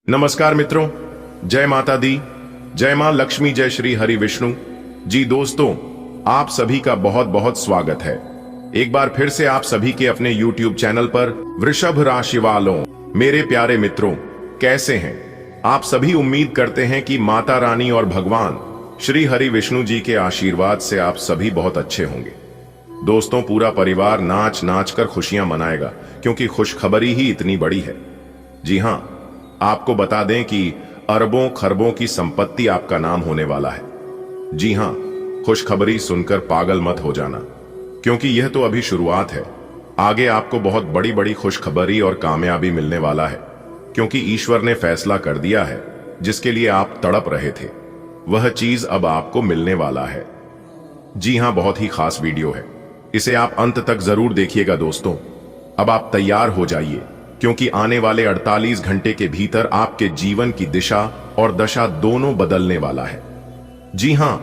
नमस्कार मित्रों, जय माता दी, जय मां लक्ष्मी, जय श्री हरि विष्णु जी। दोस्तों, आप सभी का बहुत बहुत स्वागत है एक बार फिर से आप सभी के अपने YouTube चैनल पर। वृषभ राशि वालों, मेरे प्यारे मित्रों, कैसे हैं आप सभी? उम्मीद करते हैं कि माता रानी और भगवान श्री हरि विष्णु जी के आशीर्वाद से आप सभी बहुत अच्छे होंगे। दोस्तों, पूरा परिवार नाच नाच कर खुशियां मनाएगा क्योंकि खुशखबरी ही इतनी बड़ी है। जी हां, आपको बता दें कि अरबों खरबों की संपत्ति आपका नाम होने वाला है। जी हां, खुशखबरी सुनकर पागल मत हो जाना, क्योंकि यह तो अभी शुरुआत है। आगे आपको बहुत बड़ी बड़ी खुशखबरी और कामयाबी मिलने वाला है, क्योंकि ईश्वर ने फैसला कर दिया है। जिसके लिए आप तड़प रहे थे, वह चीज अब आपको मिलने वाला है। जी हां, बहुत ही खास वीडियो है, इसे आप अंत तक जरूर देखिएगा। दोस्तों, अब आप तैयार हो जाइए, क्योंकि आने वाले 48 घंटे के भीतर आपके जीवन की दिशा और दशा दोनों बदलने वाला है। जी हां,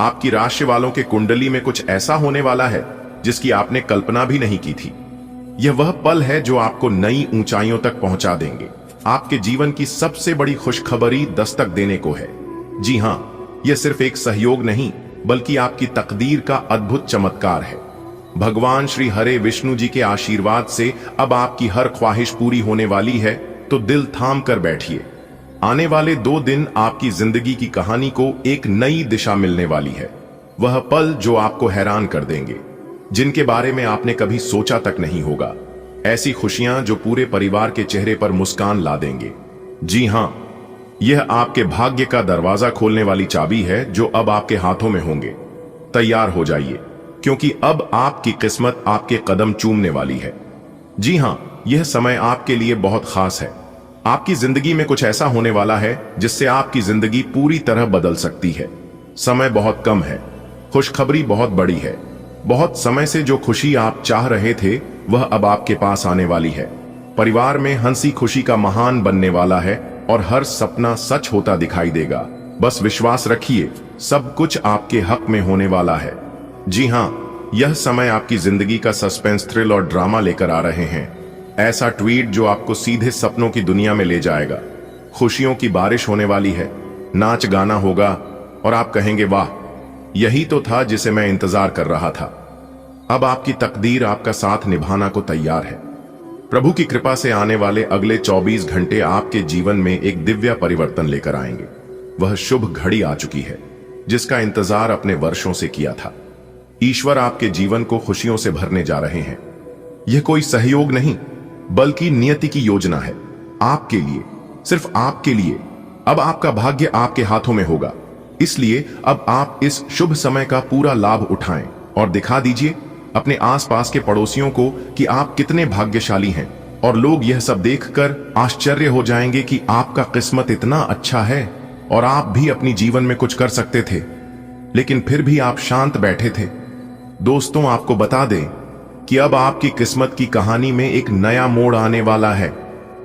आपकी राशि वालों के कुंडली में कुछ ऐसा होने वाला है जिसकी आपने कल्पना भी नहीं की थी। यह वह पल है जो आपको नई ऊंचाइयों तक पहुंचा देंगे। आपके जीवन की सबसे बड़ी खुशखबरी दस्तक देने को है। जी हां, यह सिर्फ एक सहयोग नहीं, बल्कि आपकी तकदीर का अद्भुत चमत्कार है। भगवान श्री हरे विष्णु जी के आशीर्वाद से अब आपकी हर ख्वाहिश पूरी होने वाली है, तो दिल थाम कर बैठिए। आने वाले 2 दिन आपकी जिंदगी की कहानी को एक नई दिशा मिलने वाली है। वह पल जो आपको हैरान कर देंगे, जिनके बारे में आपने कभी सोचा तक नहीं होगा। ऐसी खुशियां जो पूरे परिवार के चेहरे पर मुस्कान ला देंगे। जी हां, यह आपके भाग्य का दरवाजा खोलने वाली चाबी है जो अब आपके हाथों में होंगे। तैयार हो जाइए, क्योंकि अब आपकी किस्मत आपके कदम चूमने वाली है। जी हां, यह समय आपके लिए बहुत खास है। आपकी जिंदगी में कुछ ऐसा होने वाला है जिससे आपकी जिंदगी पूरी तरह बदल सकती है। समय बहुत कम है, खुशखबरी बहुत बड़ी है। बहुत समय से जो खुशी आप चाह रहे थे, वह अब आपके पास आने वाली है। परिवार में हंसी खुशी का महान बनने वाला है और हर सपना सच होता दिखाई देगा। बस विश्वास रखिए, सब कुछ आपके हक में होने वाला है। जी हां, यह समय आपकी जिंदगी का सस्पेंस, थ्रिल और ड्रामा लेकर आ रहे हैं। ऐसा ट्वीट जो आपको सीधे सपनों की दुनिया में ले जाएगा। खुशियों की बारिश होने वाली है, नाच गाना होगा और आप कहेंगे, वाह, यही तो था जिसे मैं इंतजार कर रहा था। अब आपकी तकदीर आपका साथ निभाना को तैयार है। प्रभु की कृपा से आने वाले अगले 24 घंटे आपके जीवन में एक दिव्य परिवर्तन लेकर आएंगे। वह शुभ घड़ी आ चुकी है जिसका इंतजार अपने वर्षों से किया था। ईश्वर आपके जीवन को खुशियों से भरने जा रहे हैं। यह कोई सहयोग नहीं, बल्कि नियति की योजना है। आपके लिए, सिर्फ आपके लिए। अब आपका भाग्य आपके हाथों में होगा। इसलिए अब आप इस शुभ समय का पूरा लाभ उठाएं और दिखा दीजिए अपने आसपास के पड़ोसियों को कि आप कितने भाग्यशाली हैं। और लोग यह सब देखकर आश्चर्य हो जाएंगे कि आपका किस्मत इतना अच्छा है और आप भी अपनी जीवन में कुछ कर सकते थे, लेकिन फिर भी आप शांत बैठे थे। दोस्तों, आपको बता दें कि अब आपकी किस्मत की कहानी में एक नया मोड़ आने वाला है,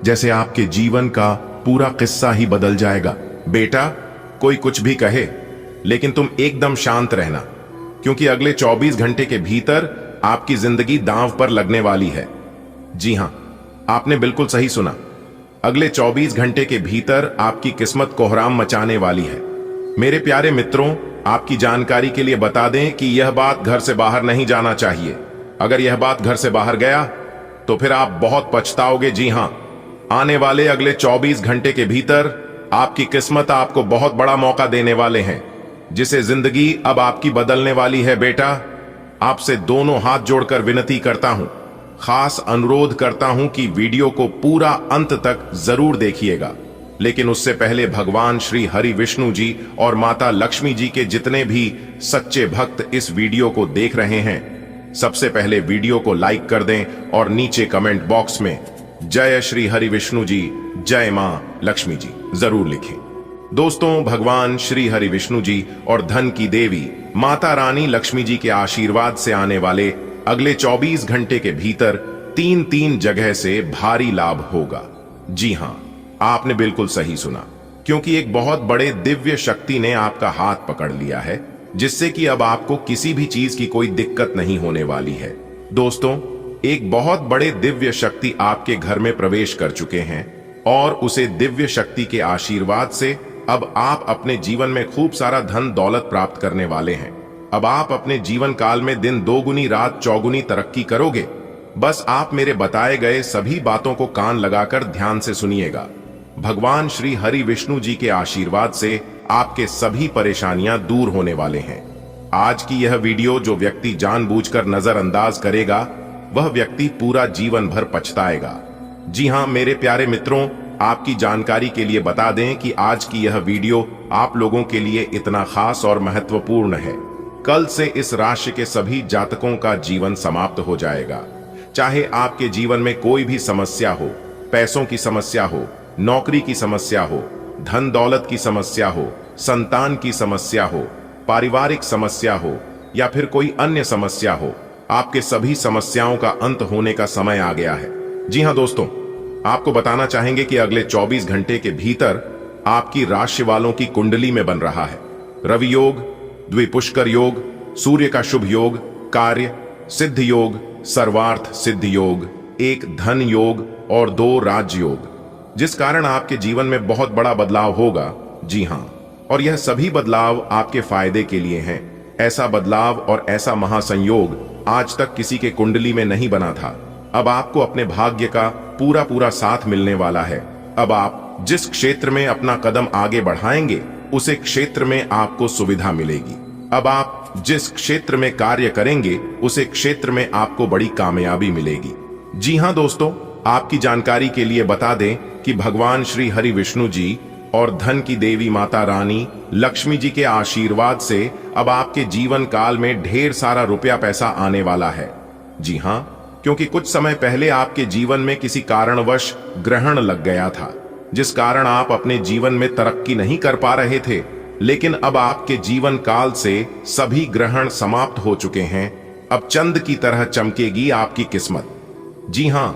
जैसे आपके जीवन का पूरा किस्सा ही बदल जाएगा। बेटा, कोई कुछ भी कहे, लेकिन तुम एकदम शांत रहना, क्योंकि अगले 24 घंटे के भीतर आपकी जिंदगी दांव पर लगने वाली है। जी हां, आपने बिल्कुल सही सुना। अगले 24 घंटे के भीतर आपकी किस्मत कोहराम मचाने वाली है। मेरे प्यारे मित्रों, आपकी जानकारी के लिए बता दें कि यह बात घर से बाहर नहीं जाना चाहिए। अगर यह बात घर से बाहर गया तो फिर आप बहुत पछताओगे। जी हां, आने वाले अगले 24 घंटे के भीतर आपकी किस्मत आपको बहुत बड़ा मौका देने वाले हैं, जिसे जिंदगी अब आपकी बदलने वाली है। बेटा, आपसे दोनों हाथ जोड़कर विनती करता हूं, खास अनुरोध करता हूं कि वीडियो को पूरा अंत तक जरूर देखिएगा। लेकिन उससे पहले भगवान श्री हरि विष्णु जी और माता लक्ष्मी जी के जितने भी सच्चे भक्त इस वीडियो को देख रहे हैं, सबसे पहले वीडियो को लाइक कर दें और नीचे कमेंट बॉक्स में जय श्री हरि विष्णु जी, जय मां लक्ष्मी जी जरूर लिखें। दोस्तों, भगवान श्री हरि विष्णु जी और धन की देवी माता रानी लक्ष्मी जी के आशीर्वाद से आने वाले अगले 24 घंटे के भीतर 3 जगह से भारी लाभ होगा। जी हां, आपने बिल्कुल सही सुना, क्योंकि एक बहुत बड़े दिव्य शक्ति ने आपका हाथ पकड़ लिया है, जिससे कि अब आपको किसी भी चीज की कोई दिक्कत नहीं होने वाली है। दोस्तों, एक बहुत बड़े दिव्य शक्ति आपके घर में प्रवेश कर चुके हैं और उसे दिव्य शक्ति के आशीर्वाद से अब आप अपने जीवन में खूब सारा धन दौलत प्राप्त करने वाले हैं। अब आप अपने जीवन काल में दिन दोगुनी रात चौगुनी तरक्की करोगे। बस आप मेरे बताए गए सभी बातों को कान लगाकर ध्यान से सुनिएगा। भगवान श्री हरि विष्णु जी के आशीर्वाद से आपके सभी परेशानियां दूर होने वाले हैं। आज की यह वीडियो जो व्यक्ति जानबूझकर नजरअंदाज करेगा वह व्यक्ति पूरा जीवन भर पछताएगा। जी हां मेरे प्यारे मित्रों, आपकी जानकारी के लिए बता दें कि आज की यह वीडियो आप लोगों के लिए इतना खास और महत्वपूर्ण है। कल से इस राशि के सभी जातकों का जीवन समाप्त हो जाएगा। चाहे आपके जीवन में कोई भी समस्या हो, पैसों की समस्या हो, नौकरी की समस्या हो, धन दौलत की समस्या हो, संतान की समस्या हो, पारिवारिक समस्या हो या फिर कोई अन्य समस्या हो, आपके सभी समस्याओं का अंत होने का समय आ गया है। जी हां दोस्तों, आपको बताना चाहेंगे कि अगले 24 घंटे के भीतर आपकी राशि वालों की कुंडली में बन रहा है रवि योग, द्विपुष्कर योग, सूर्य का शुभ योग, कार्य सिद्ध योग, सर्वार्थ सिद्ध योग, एक धन योग और 2 राज्य योग, जिस कारण आपके जीवन में बहुत बड़ा बदलाव होगा। जी हां, और यह सभी बदलाव आपके फायदे के लिए हैं। ऐसा बदलाव और ऐसा महासंयोग आज तक किसी के कुंडली में नहीं बना था। अब आपको अपने भाग्य का पूरा साथ मिलने वाला है। अब आप जिस क्षेत्र में अपना कदम आगे बढ़ाएंगे उसे क्षेत्र में आपको सुविधा मिलेगी। अब आप जिस क्षेत्र में कार्य करेंगे उसे क्षेत्र में आपको बड़ी कामयाबी मिलेगी। जी हां दोस्तों, आपकी जानकारी के लिए बता दें कि भगवान श्री हरि विष्णु जी और धन की देवी माता रानी लक्ष्मी जी के आशीर्वाद से अब आपके जीवन काल में ढेर सारा रुपया पैसा आने वाला है। जी हां, क्योंकि कुछ समय पहले आपके जीवन में किसी कारणवश ग्रहण लग गया था, जिस कारण आप अपने जीवन में तरक्की नहीं कर पा रहे थे। लेकिन अब आपके जीवन काल से सभी ग्रहण समाप्त हो चुके हैं। अब चंद की तरह चमकेगी आपकी किस्मत। जी हां,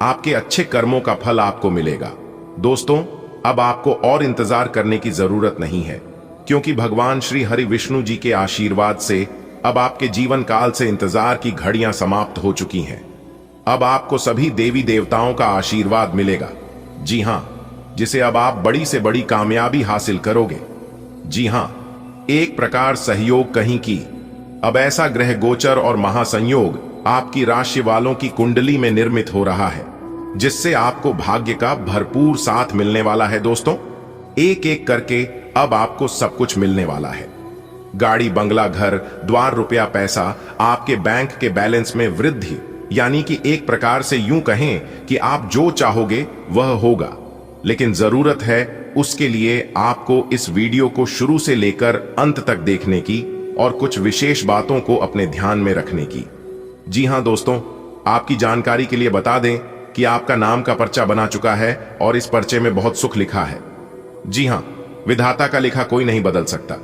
आपके अच्छे कर्मों का फल आपको मिलेगा। दोस्तों, अब आपको और इंतजार करने की जरूरत नहीं है, क्योंकि भगवान श्री हरि विष्णु जी के आशीर्वाद से अब आपके जीवन काल से इंतजार की घड़ियां समाप्त हो चुकी हैं। अब आपको सभी देवी देवताओं का आशीर्वाद मिलेगा। जी हां, जिसे अब आप बड़ी से बड़ी कामयाबी हासिल करोगे। जी हां, एक प्रकार सहयोग कहीं की। अब ऐसा ग्रह गोचर और महासंयोग आपकी राशि वालों की कुंडली में निर्मित हो रहा है, जिससे आपको भाग्य का भरपूर साथ मिलने वाला है। दोस्तों, एक एक करके अब आपको सब कुछ मिलने वाला है। गाड़ी, बंगला, घर द्वार, रुपया, पैसा, आपके बैंक के बैलेंस में वृद्धि, यानी कि एक प्रकार से यूं कहें कि आप जो चाहोगे वह होगा। लेकिन जरूरत है उसके लिए आपको इस वीडियो को शुरू से लेकर अंत तक देखने की और कुछ विशेष बातों को अपने ध्यान में रखने की। जी हां दोस्तों, आपकी जानकारी के लिए बता दें कि आपका नाम का पर्चा बना चुका है और इस पर्चे में बहुत सुख लिखा है। जी हां, विधाता का लिखा कोई नहीं बदल सकता।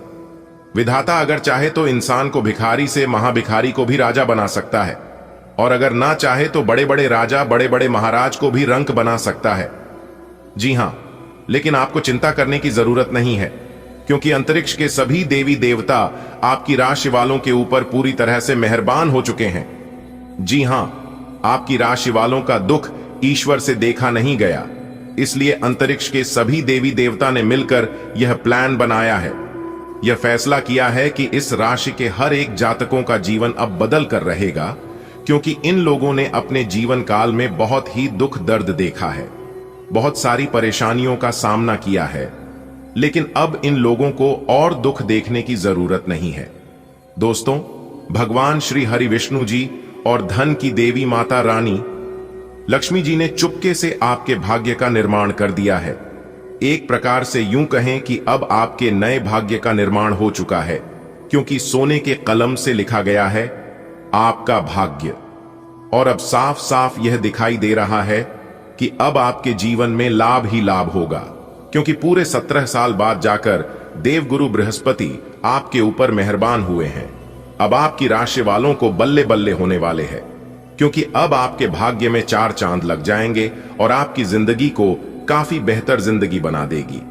विधाता अगर चाहे तो इंसान को भिखारी से महाभिखारी को भी राजा बना सकता है, और अगर ना चाहे तो बड़े बड़े राजा, बड़े बड़े महाराज को भी रंक बना सकता है। जी हां, लेकिन आपको चिंता करने की जरूरत नहीं है, क्योंकि अंतरिक्ष के सभी देवी देवता आपकी राशि वालों के ऊपर पूरी तरह से मेहरबान हो चुके हैं। जी हां, आपकी राशि वालों का दुख ईश्वर से देखा नहीं गया, इसलिए अंतरिक्ष के सभी देवी देवता ने मिलकर यह प्लान बनाया है। यह फैसला किया है कि इस राशि के हर एक जातकों का जीवन अब बदल कर रहेगा, क्योंकि इन लोगों ने अपने जीवन काल में बहुत ही दुख दर्द देखा है, बहुत सारी परेशानियों का सामना किया है। लेकिन अब इन लोगों को और दुख देखने की जरूरत नहीं है। दोस्तों, भगवान श्री हरि विष्णु जी और धन की देवी माता रानी लक्ष्मी जी ने चुपके से आपके भाग्य का निर्माण कर दिया है। एक प्रकार से यूं कहें कि अब आपके नए भाग्य का निर्माण हो चुका है, क्योंकि सोने के कलम से लिखा गया है आपका भाग्य। और अब साफ साफ यह दिखाई दे रहा है कि अब आपके जीवन में लाभ ही लाभ होगा, क्योंकि पूरे 17 साल बाद जाकर देवगुरु बृहस्पति आपके ऊपर मेहरबान हुए हैं। अब आपकी राशि वालों को बल्ले बल्ले होने वाले हैं, क्योंकि अब आपके भाग्य में 4 चांद लग जाएंगे और आपकी जिंदगी को काफी बेहतर जिंदगी बना देगी,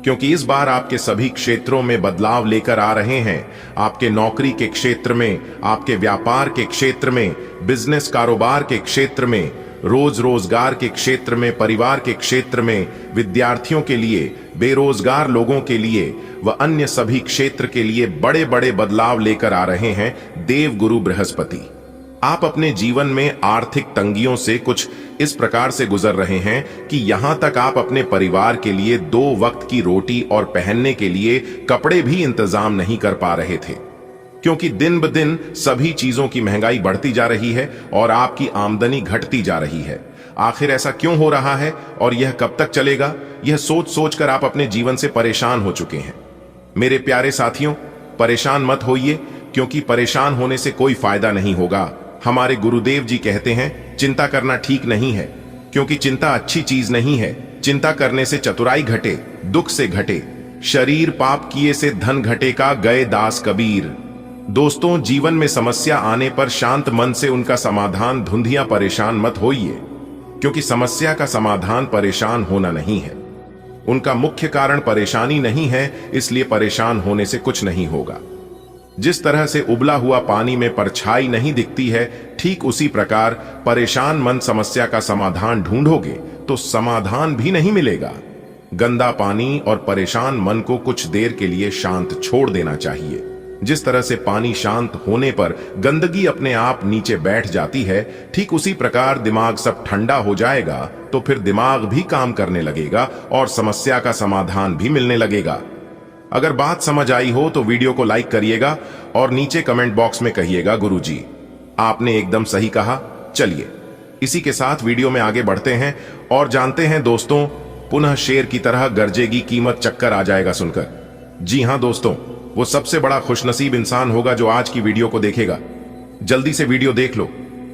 क्योंकि इस बार आपके सभी क्षेत्रों में बदलाव लेकर आ रहे हैं। आपके नौकरी के क्षेत्र में, आपके व्यापार के क्षेत्र में, बिजनेस कारोबार के क्षेत्र में, रोज रोजगार के क्षेत्र में, परिवार के क्षेत्र में, विद्यार्थियों के लिए, बेरोजगार लोगों के लिए व अन्य सभी क्षेत्र के लिए बड़े बड़े बदलाव लेकर आ रहे हैं देव गुरु बृहस्पति। आप अपने जीवन में आर्थिक तंगियों से कुछ इस प्रकार से गुजर रहे हैं कि यहां तक आप अपने परिवार के लिए 2 वक्त की रोटी और पहनने के लिए कपड़े भी इंतजाम नहीं कर पा रहे थे, क्योंकि दिन ब दिन सभी चीजों की महंगाई बढ़ती जा रही है और आपकी आमदनी घटती जा रही है। आखिर ऐसा क्यों हो रहा है और यह कब तक चलेगा, यह सोच सोच कर आप अपने जीवन से परेशान हो चुके हैं। मेरे प्यारे साथियों, परेशान मत होइए, क्योंकि परेशान होने से कोई फायदा नहीं होगा। हमारे गुरुदेव जी कहते हैं चिंता करना ठीक नहीं है, क्योंकि चिंता अच्छी चीज नहीं है। चिंता करने से चतुराई घटे, दुख से घटे, शरीर पाप किए से धन घटेगा, गए दास कबीर। दोस्तों, जीवन में समस्या आने पर शांत मन से उनका समाधान ढूंढिए, परेशान मत होइए, क्योंकि समस्या का समाधान परेशान होना नहीं है। उनका मुख्य कारण परेशानी नहीं है, इसलिए परेशान होने से कुछ नहीं होगा। जिस तरह से उबला हुआ पानी में परछाई नहीं दिखती है, ठीक उसी प्रकार परेशान मन समस्या का समाधान ढूंढोगे तो समाधान भी नहीं मिलेगा। गंदा पानी और परेशान मन को कुछ देर के लिए शांत छोड़ देना चाहिए। जिस तरह से पानी शांत होने पर गंदगी अपने आप नीचे बैठ जाती है, ठीक उसी प्रकार दिमाग सब ठंडा हो जाएगा तो फिर दिमाग भी काम करने लगेगा और समस्या का समाधान भी मिलने लगेगा। अगर बात समझ आई हो तो वीडियो को लाइक करिएगा और नीचे कमेंट बॉक्स में कहिएगा गुरुजी आपने एकदम सही कहा। चलिए इसी के साथ वीडियो में आगे बढ़ते हैं और जानते हैं दोस्तों, पुनः शेर की तरह गरजेगी कीमत, चक्कर आ जाएगा सुनकर। जी हां दोस्तों, वो सबसे बड़ा खुशनसीब इंसान होगा जो आज की वीडियो को देखेगा। जल्दी से वीडियो देख लो,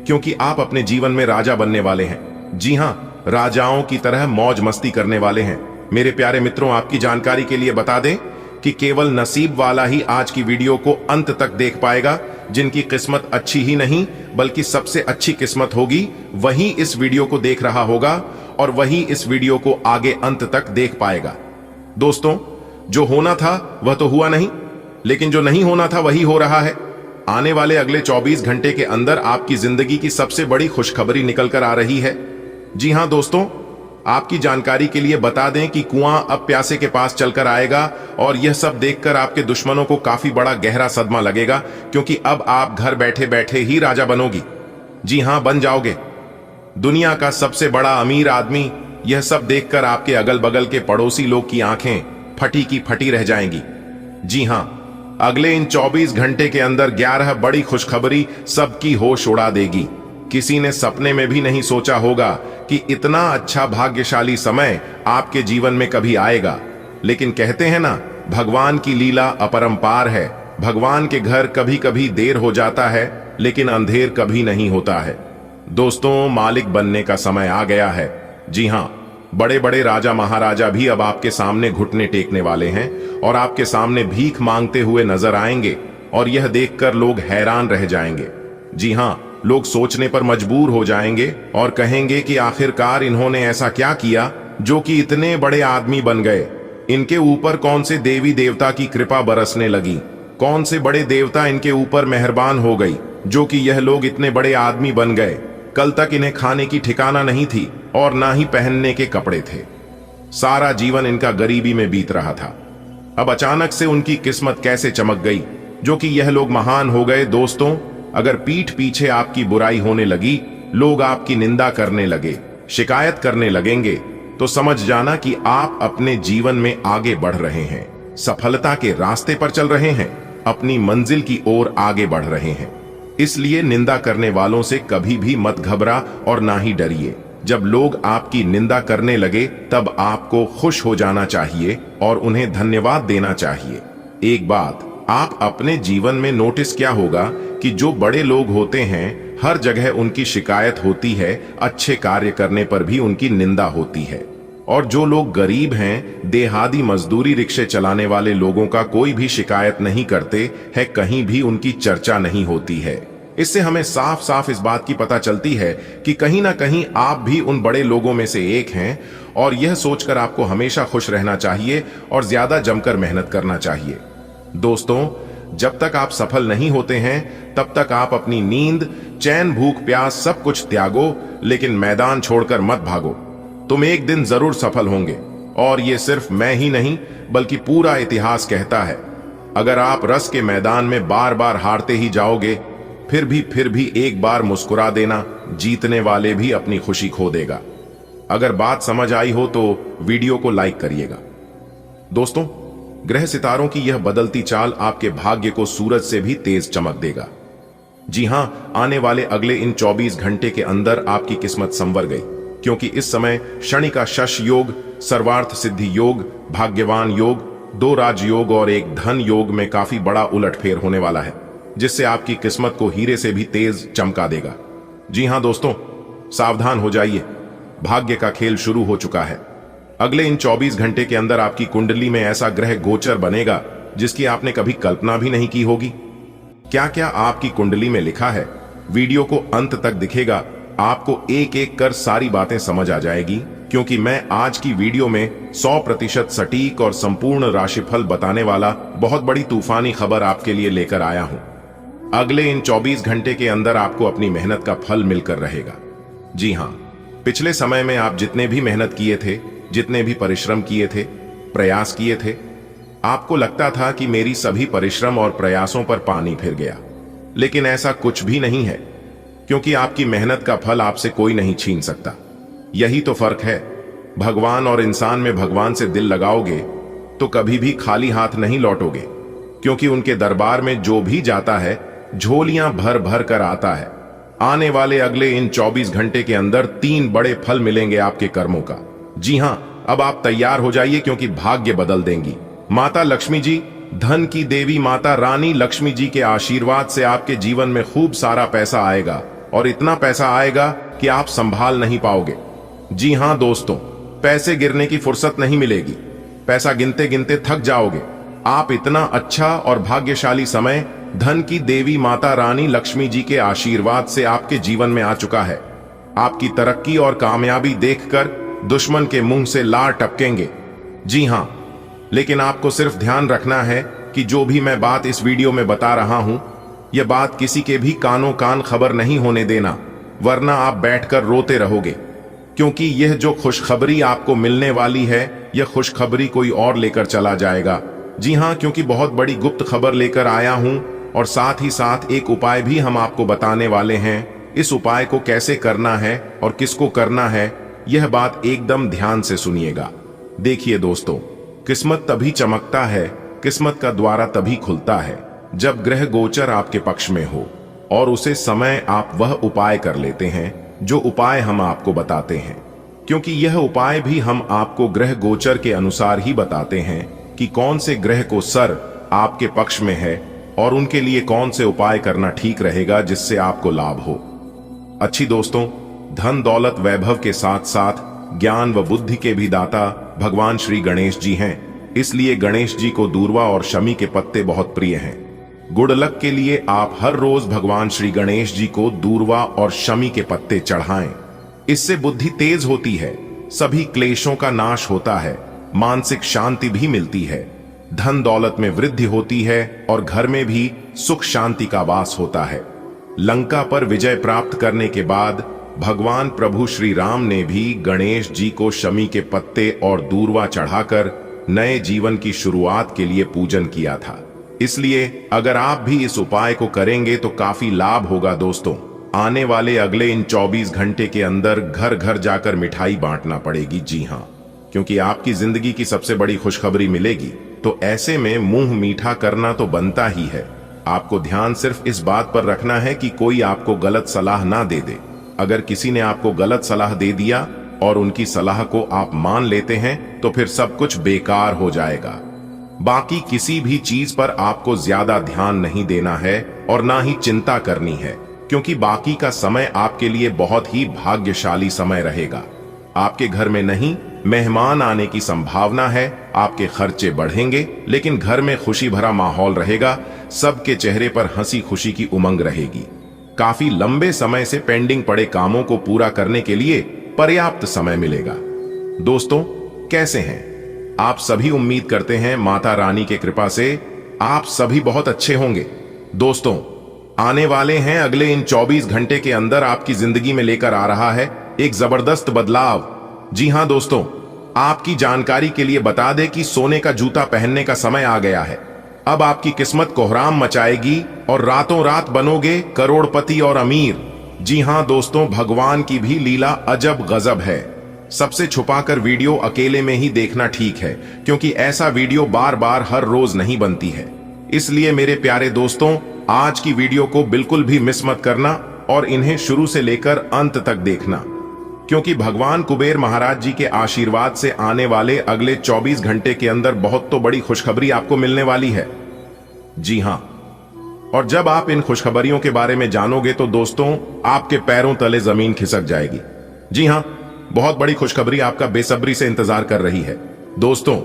क्योंकि आप अपने जीवन में राजा बनने वाले हैं। जी हां, राजाओं की तरह मौज मस्ती करने वाले हैं। मेरे प्यारे मित्रों, आपकी जानकारी के लिए बता दें कि केवल नसीब वाला ही आज की वीडियो को अंत तक देख पाएगा। जिनकी किस्मत अच्छी ही नहीं बल्कि सबसे अच्छी किस्मत होगी, वही इस वीडियो को देख रहा होगा और वही इस वीडियो को आगे अंत तक देख पाएगा। दोस्तों, जो होना था वह तो हुआ नहीं, लेकिन जो नहीं होना था वही हो रहा है। आने वाले अगले 24 घंटे के अंदर आपकी जिंदगी की सबसे बड़ी खुशखबरी निकल कर आ रही है। जी हां दोस्तों, आपकी जानकारी के लिए बता दें कि कुआं अब प्यासे के पास चलकर आएगा और यह सब देखकर आपके दुश्मनों को काफी बड़ा गहरा सदमा लगेगा, क्योंकि अब आप घर बैठे बैठे ही राजा बनोगी। जी हां, बन जाओगे। दुनिया का सबसे बड़ा अमीर आदमी। यह सब देखकर आपके अगल बगल के पड़ोसी लोग की आंखें फटी की फटी रह जाएंगी। जी हां, अगले इन 24 घंटे के अंदर 11 बड़ी खुशखबरी सबकी होश उड़ा देगी। किसी ने सपने में भी नहीं सोचा होगा कि इतना अच्छा भाग्यशाली समय आपके जीवन में कभी आएगा। लेकिन कहते हैं ना, भगवान की लीला अपरंपार है। भगवान के घर कभी कभी देर हो जाता है, लेकिन अंधेर कभी नहीं होता है। दोस्तों, मालिक बनने का समय आ गया है। जी हां, बड़े बड़े राजा महाराजा भी अब आपके सामने घुटने टेकने वाले हैं और आपके सामने भीख मांगते हुए नजर आएंगे और यह देखकर लोग हैरान रह जाएंगे। जी हां, लोग सोचने पर मजबूर हो जाएंगे और कहेंगे कि आखिरकार इन्होंने ऐसा क्या किया जो कि इतने बड़े आदमी बन गए। इनके ऊपर कौन से देवी देवता की कृपा बरसने लगी, कौन से बड़े देवता इनके ऊपर मेहरबान हो गई जो कि यह लोग इतने बड़े आदमी बन गए। कल तक इन्हें खाने की ठिकाना नहीं थी और ना ही पहनने के कपड़े थे। सारा जीवन इनका गरीबी में बीत रहा था। अब अचानक से उनकी किस्मत कैसे चमक गई जो कि यह लोग महान हो गए। दोस्तों, अगर पीठ पीछे आपकी बुराई होने लगी, लोग आपकी निंदा करने लगे, शिकायत करने लगेंगे, तो समझ जाना कि आप अपने जीवन में आगे बढ़ रहे हैं, सफलता के रास्ते पर चल रहे हैं, अपनी मंजिल की ओर आगे बढ़ रहे हैं। इसलिए निंदा करने वालों से कभी भी मत घबरा और ना ही डरिए। जब लोग आपकी निंदा करने लगे तब आपको खुश हो जाना चाहिए और उन्हें धन्यवाद देना चाहिए। एक बात आप अपने जीवन में नोटिस क्या होगा कि जो बड़े लोग होते हैं, हर जगह उनकी शिकायत होती है, अच्छे कार्य करने पर भी उनकी निंदा होती है। और जो लोग गरीब हैं, देहाती मजदूरी रिक्शे चलाने वाले लोगों का कोई भी शिकायत नहीं करते है, कहीं भी उनकी चर्चा नहीं होती है। इससे हमें साफ साफ इस बात की पता चलती है कि कहीं ना कहीं आप भी उन बड़े लोगों में से एक हैं और यह सोचकर आपको हमेशा खुश रहना चाहिए और ज्यादा जमकर मेहनत करना चाहिए। दोस्तों, जब तक आप सफल नहीं होते हैं तब तक आप अपनी नींद, चैन, भूख, प्यास सब कुछ त्यागो, लेकिन मैदान छोड़कर मत भागो। तुम एक दिन जरूर सफल होंगे। और ये सिर्फ मैं ही नहीं बल्कि पूरा इतिहास कहता है, अगर आप रस के मैदान में बार बार हारते ही जाओगे, फिर भी एक बार मुस्कुरा देना, जीतने वाले भी अपनी खुशी खो देगा। अगर बात समझ आई हो तो वीडियो को लाइक करिएगा। दोस्तों, ग्रह सितारों की यह बदलती चाल आपके भाग्य को सूरज से भी तेज चमक देगा। जी हां, आने वाले अगले इन 24 घंटे के अंदर आपकी किस्मत संवर गई, क्योंकि इस समय शनि का शश योग, सर्वार्थ सिद्धि योग, भाग्यवान योग, 2 राजयोग और एक धन योग में काफी बड़ा उलटफेर होने वाला है, जिससे आपकी किस्मत को हीरे से भी तेज चमका देगा। जी हां दोस्तों, सावधान हो जाइए, भाग्य का खेल शुरू हो चुका है। अगले इन 24 घंटे के अंदर आपकी कुंडली में ऐसा ग्रह गोचर बनेगा जिसकी आपने कभी कल्पना भी नहीं की होगी। क्या क्या आपकी कुंडली में लिखा है, वीडियो को अंत तक दिखेगा, आपको एक एक कर सारी बातें समझ आ जाएगी, क्योंकि मैं आज की वीडियो में 100% सटीक और संपूर्ण राशिफल बताने वाला बहुत बड़ी तूफानी खबर आपके लिए लेकर आया हूं। अगले इन 24 घंटे के अंदर आपको अपनी मेहनत का फल मिलकर रहेगा। जी हां, पिछले समय में आप जितने भी मेहनत किए थे, जितने भी परिश्रम किए थे, प्रयास किए थे, आपको लगता था कि मेरी सभी परिश्रम और प्रयासों पर पानी फिर गया, लेकिन ऐसा कुछ भी नहीं है, क्योंकि आपकी मेहनत का फल आपसे कोई नहीं छीन सकता। यही तो फर्क है, भगवान और इंसान में भगवान से दिल लगाओगे तो कभी भी खाली हाथ नहीं लौटोगे, क्योंकि उनके दरबार में जो भी जाता है झोलियां भर भर कर आता है। आने वाले अगले इन 24 घंटे के अंदर 3 बड़े फल मिलेंगे आपके कर्मों का। जी हां, अब आप तैयार हो जाइए, क्योंकि भाग्य बदल देंगी माता लक्ष्मी जी, धन की देवी माता रानी लक्ष्मी जी के आशीर्वाद से आपके जीवन में खूब सारा पैसा आएगा, और इतना पैसा आएगा कि आप संभाल नहीं पाओगे। जी हां दोस्तों, पैसे गिरने की फुर्सत नहीं मिलेगी, पैसा गिनते गिनते थक जाओगे। आप इतना अच्छा और भाग्यशाली समय धन की देवी माता रानी लक्ष्मी जी के आशीर्वाद से आपके जीवन में आ चुका है। आपकी तरक्की और कामयाबी देखकर दुश्मन के मुंह से लार टपकेंगे। जी हां, लेकिन आपको सिर्फ ध्यान रखना है कि जो भी मैं बात इस वीडियो में बता रहा हूं, यह बात किसी के भी कानों कान खबर नहीं होने देना, वरना आप बैठकर रोते रहोगे, क्योंकि यह जो खुशखबरी आपको मिलने वाली है, यह खुशखबरी कोई और लेकर चला जाएगा। जी हां, क्योंकि बहुत बड़ी गुप्त खबर लेकर आया हूं, और साथ ही साथ एक उपाय भी हम आपको बताने वाले हैं। इस उपाय को कैसे करना है और किसको करना है, यह बात एकदम ध्यान से सुनिएगा। देखिए दोस्तों, किस्मत तभी चमकता है, किस्मत का द्वारा तभी खुलता है जब ग्रह गोचर आपके पक्ष में हो, और उसे समय आप वह उपाय कर लेते हैं जो उपाय हम आपको बताते हैं, क्योंकि यह उपाय भी हम आपको ग्रह गोचर के अनुसार ही बताते हैं कि कौन से ग्रह को सर आपके पक्ष में है और उनके लिए कौन से उपाय करना ठीक रहेगा जिससे आपको लाभ हो। अच्छी दोस्तों, धन दौलत वैभव के साथ साथ ज्ञान व बुद्धि के भी दाता भगवान श्री गणेश जी हैं, इसलिए गणेश जी को दूर्वा और शमी के पत्ते बहुत प्रिय हैं। गुड लक के लिए आप हर रोज भगवान श्री गणेश जी को दूर्वा और शमी के पत्ते चढ़ाएं। इससे बुद्धि तेज होती है, सभी क्लेशों का नाश होता है, मानसिक शांति भी मिलती है, धन दौलत में वृद्धि होती है और घर में भी सुख शांति का वास होता है। लंका पर विजय प्राप्त करने के बाद भगवान प्रभु श्री राम ने भी गणेश जी को शमी के पत्ते और दूर्वा चढ़ाकर नए जीवन की शुरुआत के लिए पूजन किया था। इसलिए अगर आप भी इस उपाय को करेंगे तो काफी लाभ होगा दोस्तों। आने वाले अगले इन 24 घंटे के अंदर घर घर जाकर मिठाई बांटना पड़ेगी। जी हां, क्योंकि आपकी जिंदगी की सबसे बड़ी खुशखबरी मिलेगी, तो ऐसे में मुंह मीठा करना तो बनता ही है। आपको ध्यान सिर्फ इस बात पर रखना है कि कोई आपको गलत सलाह ना दे दे। अगर किसी ने आपको गलत सलाह दे दिया और उनकी सलाह को आप मान लेते हैं तो फिर सब कुछ बेकार हो जाएगा। बाकी किसी भी चीज पर आपको ज्यादा ध्यान नहीं देना है और ना ही चिंता करनी है, क्योंकि बाकी का समय आपके लिए बहुत ही भाग्यशाली समय रहेगा। आपके घर में नहीं, मेहमान आने की संभावना है, आपके खर्चे बढ़ेंगे, लेकिन घर में खुशी भरा माहौल रहेगा, सबके चेहरे पर हंसी खुशी की उमंग रहेगी। काफी लंबे समय से पेंडिंग पड़े कामों को पूरा करने के लिए पर्याप्त समय मिलेगा। दोस्तों, कैसे हैं आप सभी? उम्मीद करते हैं माता रानी के कृपा से आप सभी बहुत अच्छे होंगे। दोस्तों, आने वाले हैं अगले इन 24 घंटे के अंदर आपकी जिंदगी में लेकर आ रहा है एक जबरदस्त बदलाव। जी हां दोस्तों, आपकी जानकारी के लिए बता दें कि सोने का जूता पहनने का समय आ गया है। अब आपकी किस्मत कोहराम मचाएगी और रातों रात बनोगे करोड़पति और अमीर। जी हां दोस्तों, भगवान की भी लीला अजब गजब है। सबसे छुपाकर वीडियो अकेले में ही देखना ठीक है, क्योंकि ऐसा वीडियो बार बार हर रोज नहीं बनती है। इसलिए मेरे प्यारे दोस्तों, आज की वीडियो को बिल्कुल भी मिस मत करना और इन्हें शुरू से लेकर अंत तक देखना, क्योंकि भगवान कुबेर महाराज जी के आशीर्वाद से आने वाले अगले 24 घंटे के अंदर बहुत तो बड़ी खुशखबरी आपको मिलने वाली है। जी हां, और जब आप इन खुशखबरियों के बारे में जानोगे तो दोस्तों आपके पैरों तले जमीन खिसक जाएगी। जी हां, बहुत बड़ी खुशखबरी आपका बेसब्री से इंतजार कर रही है। दोस्तों,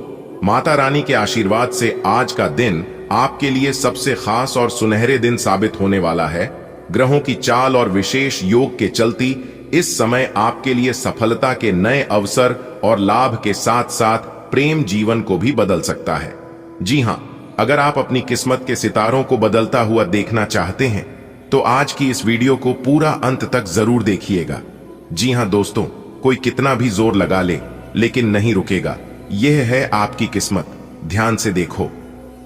माता रानी के आशीर्वाद से आज का दिन आपके लिए सबसे खास और सुनहरे दिन साबित होने वाला है। ग्रहों की चाल और विशेष योग के चलती इस समय आपके लिए सफलता के नए अवसर और लाभ के साथ साथ प्रेम जीवन को भी बदल सकता है। जी हां, अगर आप अपनी किस्मत के सितारों को बदलता हुआ देखना चाहते हैं तो आज की इस वीडियो को पूरा अंत तक जरूर देखिएगा। जी हां दोस्तों, कोई कितना भी जोर लगा ले लेकिन नहीं रुकेगा। यह है आपकी किस्मत। ध्यान से देखो,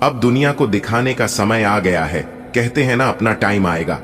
अब दुनिया को दिखाने का समय आ गया है। कहते हैं ना, अपना टाइम आएगा,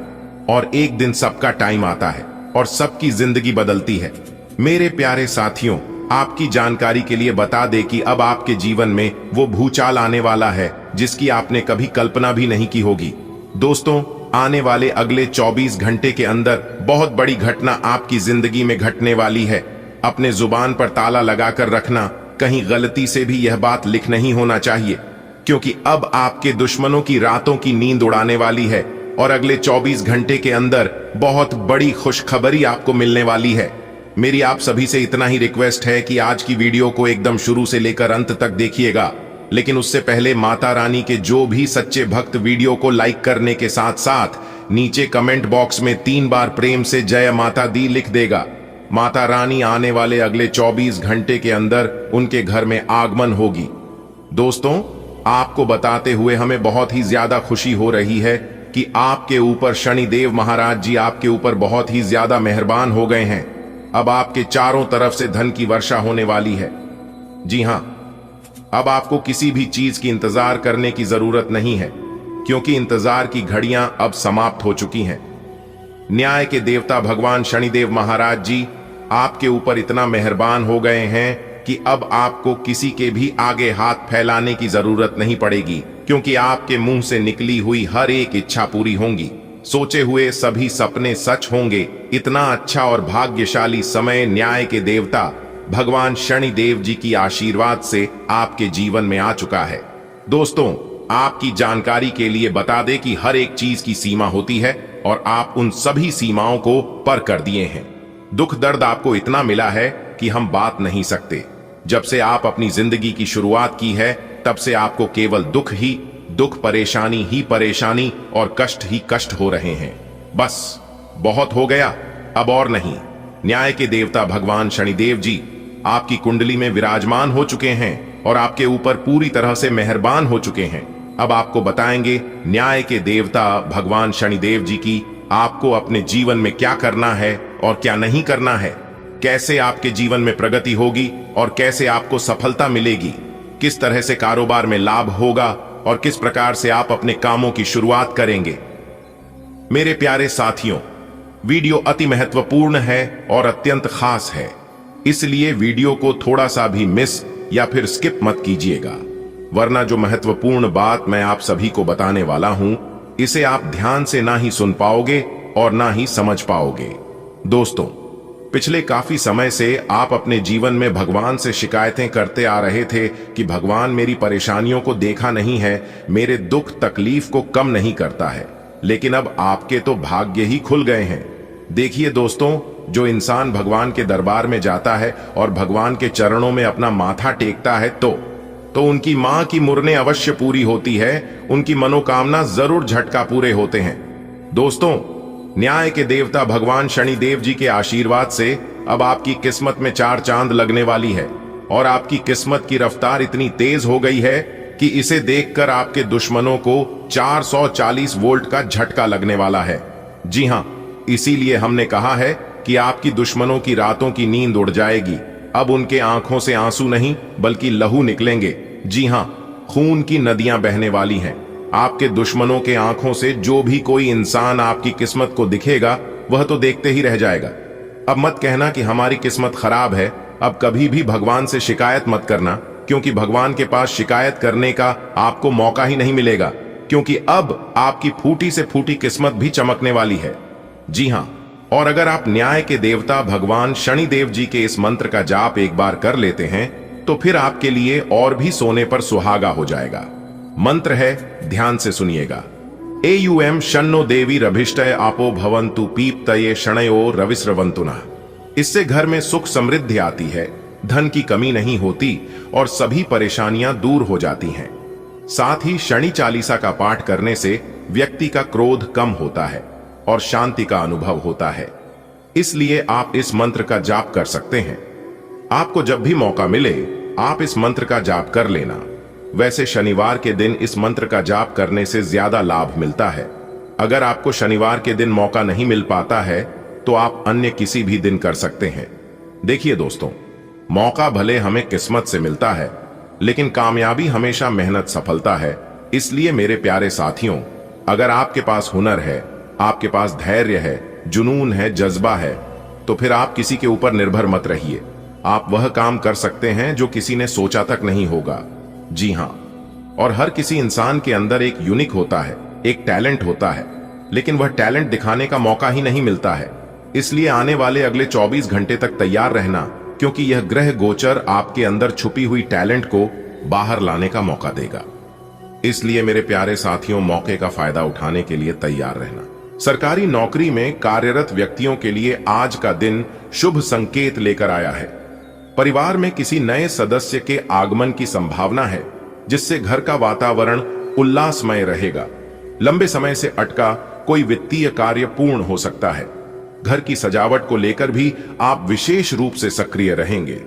और एक दिन सबका टाइम आता है और सबकी जिंदगी बदलती है। मेरे प्यारे साथियों, आपकी जानकारी के लिए बता दे कि अब आपके जीवन में वो भूचाल आने वाला है जिसकी आपने कभी कल्पना भी नहीं की होगी। दोस्तों, आने वाले अगले 24 घंटे के अंदर बहुत बड़ी घटना आपकी जिंदगी में घटने वाली है। अपने जुबान पर ताला लगाकर रखना, कहीं गलती से भी यह बात लिख नहीं होना चाहिए, क्योंकि अब आपके दुश्मनों की रातों की नींद उड़ाने वाली है और अगले 24 घंटे के अंदर बहुत बड़ी खुशखबरी आपको मिलने वाली है। मेरी आप सभी से इतना ही रिक्वेस्ट है कि आज की वीडियो को एकदम शुरू से लेकर अंत तक देखिएगा, लेकिन उससे पहले माता रानी के जो भी सच्चे भक्त वीडियो को लाइक करने के साथ साथ नीचे कमेंट बॉक्स में 3 बार प्रेम से जय माता दी लिख देगा। माता रानी आने वाले अगले 24 घंटे के अंदर उनके घर में आगमन होगी। दोस्तों, आपको बताते हुए हमें बहुत ही ज्यादा खुशी हो रही है कि आपके ऊपर शनिदेव महाराज जी आपके ऊपर बहुत ही ज्यादा मेहरबान हो गए हैं। अब आपके चारों तरफ से धन की वर्षा होने वाली है। जी हां, अब आपको किसी भी चीज की इंतजार करने की जरूरत नहीं है, क्योंकि इंतजार की घड़ियां अब समाप्त हो चुकी हैं। न्याय के देवता भगवान शनिदेव महाराज जी आपके ऊपर इतना मेहरबान हो गए हैं कि अब आपको किसी के भी आगे हाथ फैलाने की जरूरत नहीं पड़ेगी, क्योंकि आपके मुंह से निकली हुई हर एक इच्छा पूरी होंगी। सोचे हुए सभी सपने सच होंगे। इतना अच्छा और भाग्यशाली समय न्याय के देवता भगवान शनिदेव जी की आशीर्वाद से आपके जीवन में आ चुका है। दोस्तों, आपकी जानकारी के लिए बता दें कि हर एक चीज की सीमा होती है और आप उन सभी सीमाओं को पार कर दिए हैं। दुख दर्द आपको इतना मिला है कि हम बात नहीं सकते। जब से आप अपनी जिंदगी की शुरुआत की है तब से आपको केवल दुख ही दुख, परेशानी ही परेशानी और कष्ट ही कष्ट हो रहे हैं। बस बहुत हो गया, अब और नहीं। न्याय के देवता भगवान शनिदेव जी आपकी कुंडली में विराजमान हो चुके हैं और आपके ऊपर पूरी तरह से मेहरबान हो चुके हैं। अब आपको बताएंगे न्याय के देवता भगवान शनिदेव जी की आपको अपने जीवन में क्या करना है और क्या नहीं करना है, कैसे आपके जीवन में प्रगति होगी और कैसे आपको सफलता मिलेगी, किस तरह से कारोबार में लाभ होगा और किस प्रकार से आप अपने कामों की शुरुआत करेंगे। मेरे प्यारे साथियों, वीडियो अति महत्वपूर्ण है और अत्यंत खास है, इसलिए वीडियो को थोड़ा सा भी मिस या फिर स्किप मत कीजिएगा, वरना जो महत्वपूर्ण बात मैं आप सभी को बताने वाला हूं इसे आप ध्यान से ना ही सुन पाओगे और ना ही समझ पाओगे। दोस्तों, पिछले काफी समय से आप अपने जीवन में भगवान से शिकायतें करते आ रहे थे कि भगवान मेरी परेशानियों को देखा नहीं है, मेरे दुख तकलीफ को कम नहीं करता है। लेकिन अब आपके तो भाग्य ही खुल गए हैं। देखिए दोस्तों, जो इंसान भगवान के दरबार में जाता है और भगवान के चरणों में अपना माथा टेकता है तो उनकी मां की मुरने अवश्य पूरी होती है, उनकी मनोकामना जरूर झटका पूरे होते हैं। दोस्तों, न्याय के देवता भगवान शनिदेव जी के आशीर्वाद से अब आपकी किस्मत में 4 चांद लगने वाली है और आपकी किस्मत की रफ्तार इतनी तेज हो गई है कि इसे देखकर आपके दुश्मनों को 440 वोल्ट का झटका लगने वाला है। जी हां, इसीलिए हमने कहा है कि आपकी दुश्मनों की रातों की नींद उड़ जाएगी। अब उनके आंखों से आंसू नहीं बल्कि लहू निकलेंगे। जी हां, खून की नदियां बहने वाली हैं। आपके दुश्मनों के आंखों से जो भी कोई इंसान आपकी किस्मत को दिखेगा वह तो देखते ही रह जाएगा। अब मत कहना कि हमारी किस्मत खराब है। अब कभी भी भगवान से शिकायत मत करना, क्योंकि भगवान के पास शिकायत करने का आपको मौका ही नहीं मिलेगा, क्योंकि अब आपकी फूटी से फूटी किस्मत भी चमकने वाली है। जी हां, और अगर आप न्याय के देवता भगवान शनिदेव जी के इस मंत्र का जाप एक बार कर लेते हैं तो फिर आपके लिए और भी सोने पर सुहागा हो जाएगा। मंत्र है, ध्यान से सुनिएगा। एयुएम शन्नो देवी रभिष्टय आपो भवन्तु पीप्तये शणयो रविस्रवंतुना। इससे घर में सुख समृद्धि आती है, धन की कमी नहीं होती और सभी परेशानियां दूर हो जाती हैं। साथ ही शनि चालीसा का पाठ करने से व्यक्ति का क्रोध कम होता है और शांति का अनुभव होता है। इसलिए आप इस मंत्र का जाप कर सकते हैं। आपको जब भी मौका मिले आप इस मंत्र का जाप कर लेना। वैसे शनिवार के दिन इस मंत्र का जाप करने से ज्यादा लाभ मिलता है। अगर आपको शनिवार के दिन मौका नहीं मिल पाता है तो आप अन्य किसी भी दिन कर सकते हैं। देखिए दोस्तों, मौका भले हमें किस्मत से मिलता है, लेकिन कामयाबी हमेशा मेहनत सफलता है। इसलिए मेरे प्यारे साथियों, अगर आपके पास हुनर है, आपके पास धैर्य है, जुनून है, जज्बा है, तो फिर आप किसी के ऊपर निर्भर मत रहिए। आप वह काम कर सकते हैं जो किसी ने सोचा तक नहीं होगा। जी हां, और हर किसी इंसान के अंदर एक यूनिक होता है, एक टैलेंट होता है, लेकिन वह टैलेंट दिखाने का मौका ही नहीं मिलता है। इसलिए आने वाले अगले 24 घंटे तक तैयार रहना, क्योंकि यह ग्रह गोचर आपके अंदर छुपी हुई टैलेंट को बाहर लाने का मौका देगा। इसलिए मेरे प्यारे साथियों, मौके का फायदा उठाने के लिए तैयार रहना। सरकारी नौकरी में कार्यरत व्यक्तियों के लिए आज का दिन शुभ संकेत लेकर आया है। परिवार में किसी नए सदस्य के आगमन की संभावना है, जिससे घर का वातावरण उल्लासमय रहेगा। लंबे समय से अटका कोई वित्तीय कार्य पूर्ण हो सकता है। घर की सजावट को लेकर भी आप विशेष रूप से सक्रिय रहेंगे।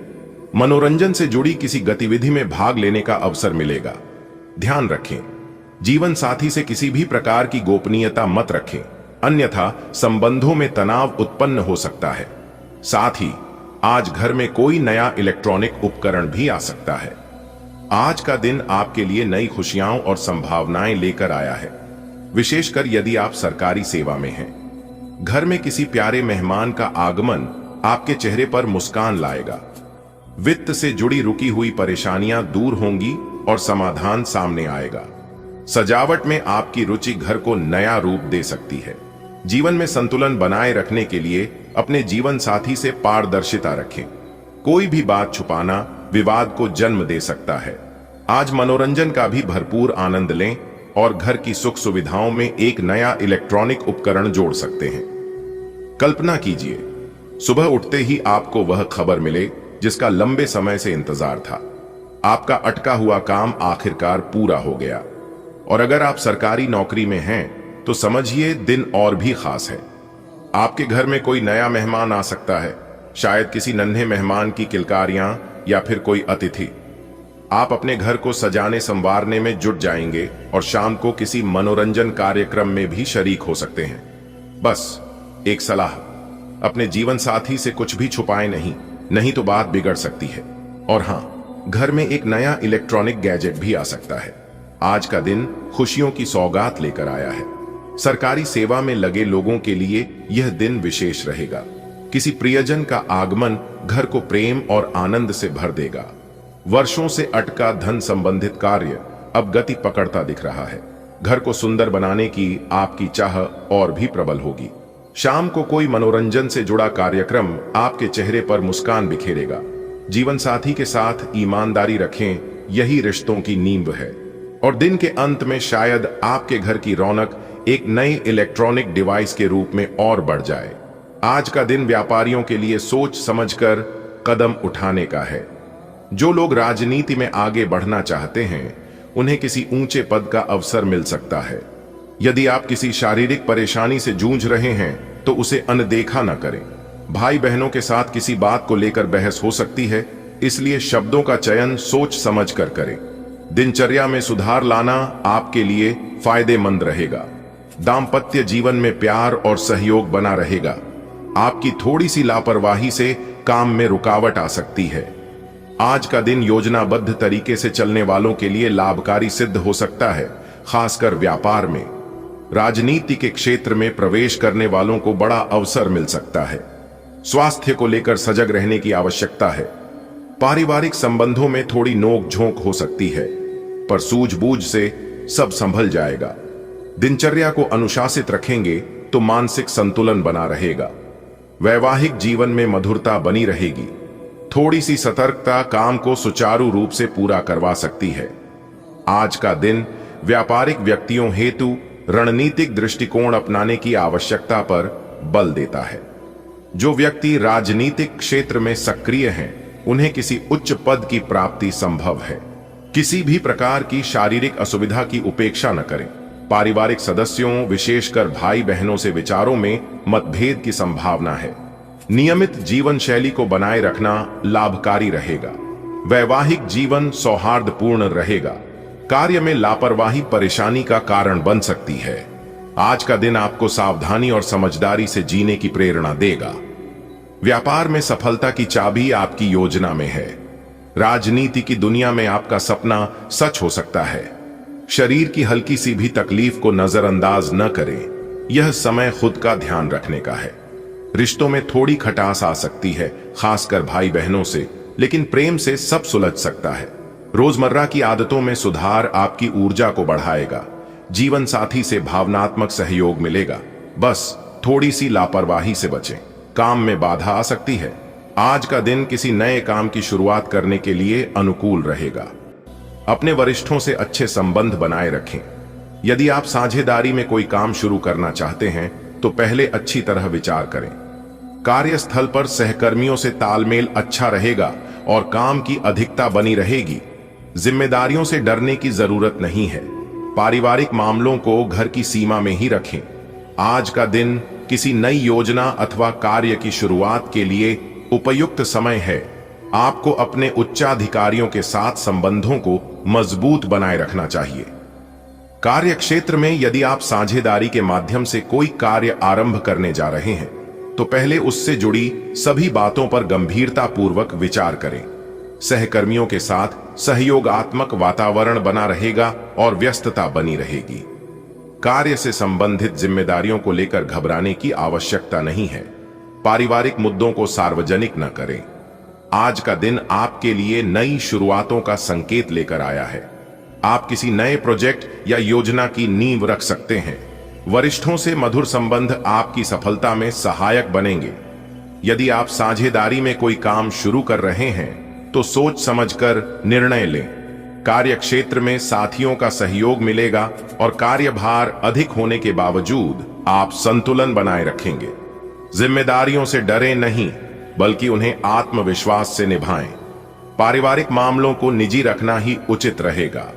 मनोरंजन से जुड़ी किसी गतिविधि में भाग लेने का अवसर मिलेगा। ध्यान रखें, जीवन साथी से किसी भी प्रकार की गोपनीयता मत रखें, अन्यथा संबंधों में तनाव उत्पन्न हो सकता है। साथ ही आज घर में कोई नया इलेक्ट्रॉनिक उपकरण भी आ सकता है। आज का दिन आपके लिए नई खुशियां और संभावनाएं लेकर आया है, विशेषकर यदि आप सरकारी सेवा में हैं। घर में किसी प्यारे मेहमान का आगमन आपके चेहरे पर मुस्कान लाएगा। वित्त से जुड़ी रुकी हुई परेशानियां दूर होंगी और समाधान सामने आएगा। सजावट में आपकी रुचि घर को नया रूप दे सकती है। जीवन में संतुलन बनाए रखने के लिए अपने जीवन साथी से पारदर्शिता रखें। कोई भी बात छुपाना विवाद को जन्म दे सकता है। आज मनोरंजन का भी भरपूर आनंद लें और घर की सुख सुविधाओं में एक नया इलेक्ट्रॉनिक उपकरण जोड़ सकते हैं। कल्पना कीजिए, सुबह उठते ही आपको वह खबर मिले जिसका लंबे समय से इंतजार था। आपका अटका हुआ काम आखिरकार पूरा हो गया। और अगर आप सरकारी नौकरी में हैं तो समझिए दिन और भी खास है। आपके घर में कोई नया मेहमान आ सकता है, शायद किसी नन्हे मेहमान की किलकारियां या फिर कोई अतिथि। आप अपने घर को सजाने संवारने में जुट जाएंगे और शाम को किसी मनोरंजन कार्यक्रम में भी शरीक हो सकते हैं। बस एक सलाह, अपने जीवन साथी से कुछ भी छुपाए नहीं तो बात बिगड़ सकती है। और हां, घर में एक नया इलेक्ट्रॉनिक गैजेट भी आ सकता है। आज का दिन खुशियों की सौगात लेकर आया है। सरकारी सेवा में लगे लोगों के लिए यह दिन विशेष रहेगा। किसी प्रियजन का आगमन घर को प्रेम और आनंद से भर देगा। वर्षों से अटका धन संबंधित कार्य अब गति पकड़ता दिख रहा है। घर को सुंदर बनाने की आपकी चाह और भी प्रबल होगी। शाम को कोई मनोरंजन से जुड़ा कार्यक्रम आपके चेहरे पर मुस्कान बिखेरेगा। जीवन साथी के साथ ईमानदारी रखें, यही रिश्तों की नींव है। और दिन के अंत में शायद आपके घर की रौनक एक नई इलेक्ट्रॉनिक डिवाइस के रूप में और बढ़ जाए। आज का दिन व्यापारियों के लिए सोच समझकर कदम उठाने का है। जो लोग राजनीति में आगे बढ़ना चाहते हैं, उन्हें किसी ऊंचे पद का अवसर मिल सकता है। यदि आप किसी शारीरिक परेशानी से जूझ रहे हैं तो उसे अनदेखा न करें। भाई बहनों के साथ किसी बात को लेकर बहस हो सकती है, इसलिए शब्दों का चयन सोच समझ कर करें। दिनचर्या में सुधार लाना आपके लिए फायदेमंद रहेगा। दाम्पत्य जीवन में प्यार और सहयोग बना रहेगा। आपकी थोड़ी सी लापरवाही से काम में रुकावट आ सकती है। आज का दिन योजनाबद्ध तरीके से चलने वालों के लिए लाभकारी सिद्ध हो सकता है, खासकर व्यापार में। राजनीति के क्षेत्र में प्रवेश करने वालों को बड़ा अवसर मिल सकता है। स्वास्थ्य को लेकर सजग रहने की आवश्यकता है। पारिवारिक संबंधों में थोड़ी नोक झोंक हो सकती है, पर सूझबूझ से सब संभल जाएगा। दिनचर्या को अनुशासित रखेंगे तो मानसिक संतुलन बना रहेगा। वैवाहिक जीवन में मधुरता बनी रहेगी। थोड़ी सी सतर्कता काम को सुचारू रूप से पूरा करवा सकती है। आज का दिन व्यापारिक व्यक्तियों हेतु रणनीतिक दृष्टिकोण अपनाने की आवश्यकता पर बल देता है। जो व्यक्ति राजनीतिक क्षेत्र में सक्रिय हैं, उन्हें किसी उच्च पद की प्राप्ति संभव है। किसी भी प्रकार की शारीरिक असुविधा की उपेक्षा न करें। पारिवारिक सदस्यों, विशेषकर भाई बहनों से विचारों में मतभेद की संभावना है। नियमित जीवन शैली को बनाए रखना लाभकारी रहेगा। वैवाहिक जीवन सौहार्दपूर्ण रहेगा। कार्य में लापरवाही परेशानी का कारण बन सकती है। आज का दिन आपको सावधानी और समझदारी से जीने की प्रेरणा देगा। व्यापार में सफलता की चाबी आपकी योजना में है। राजनीति की दुनिया में आपका सपना सच हो सकता है। शरीर की हल्की सी भी तकलीफ को नजरअंदाज न करें। यह समय खुद का ध्यान रखने का है। रिश्तों में थोड़ी खटास आ सकती है, खासकर भाई बहनों से, लेकिन प्रेम से सब सुलझ सकता है। रोजमर्रा की आदतों में सुधार आपकी ऊर्जा को बढ़ाएगा। जीवन साथी से भावनात्मक सहयोग मिलेगा। बस थोड़ी सी लापरवाही से बचें। काम में बाधा आ सकती है। आज का दिन किसी नए काम की शुरुआत करने के लिए अनुकूल रहेगा। अपने वरिष्ठों से अच्छे संबंध बनाए रखें। यदि आप साझेदारी में कोई काम शुरू करना चाहते हैं तो पहले अच्छी तरह विचार करें। कार्यस्थल पर सहकर्मियों से तालमेल अच्छा रहेगा और काम की अधिकता बनी रहेगी। जिम्मेदारियों से डरने की जरूरत नहीं है। पारिवारिक मामलों को घर की सीमा में ही रखें। आज का दिन किसी नई योजना अथवा कार्य की शुरुआत के लिए उपयुक्त समय है। आपको अपने उच्चाधिकारियों के साथ संबंधों को मजबूत बनाए रखना चाहिए। कार्य क्षेत्र में यदि आप साझेदारी के माध्यम से कोई कार्य आरंभ करने जा रहे हैं तो पहले उससे जुड़ी सभी बातों पर गंभीरता पूर्वक विचार करें। सहकर्मियों के साथ सहयोगात्मक वातावरण बना रहेगा और व्यस्तता बनी रहेगी। कार्य से संबंधित जिम्मेदारियों को लेकर घबराने की आवश्यकता नहीं है। पारिवारिक मुद्दों को सार्वजनिक न करें। आज का दिन आपके लिए नई शुरुआतों का संकेत लेकर आया है। आप किसी नए प्रोजेक्ट या योजना की नींव रख सकते हैं। वरिष्ठों से मधुर संबंध आपकी सफलता में सहायक बनेंगे। यदि आप साझेदारी में कोई काम शुरू कर रहे हैं तो सोच समझकर निर्णय लें। कार्य क्षेत्र में साथियों का सहयोग मिलेगा और कार्यभार अधिक होने के बावजूद आप संतुलन बनाए रखेंगे। जिम्मेदारियों से डरे नहीं, बल्कि उन्हें आत्मविश्वास से निभाएं। पारिवारिक मामलों को निजी रखना ही उचित रहेगा।